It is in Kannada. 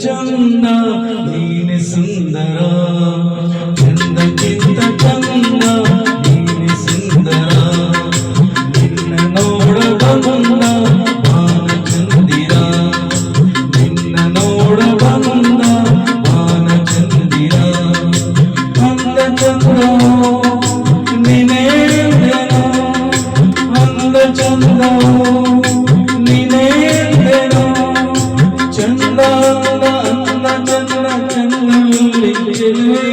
ಚಂದ ನೀನೆ ಸುಂದರ ಚಂದಕ್ಕಿಂತ ಚಂದ ನೀನೆ ಸುಂದರ ನಿನ್ನ ನೋಡ ಬಂದ ಬಾನ ಚಂದಿರ ನಿನ್ನ ನೋಡ ಬಂದ ಬಾನ ಚಂದಿರ ಅಂದ ಚಂದವೋ ನೀನೇ ಅಂದ ಚಂದವೋ ನೀನೇ ಚಂದ ಚಂದ ಚಂದ ಚಂದ ಚೆಲುವೆ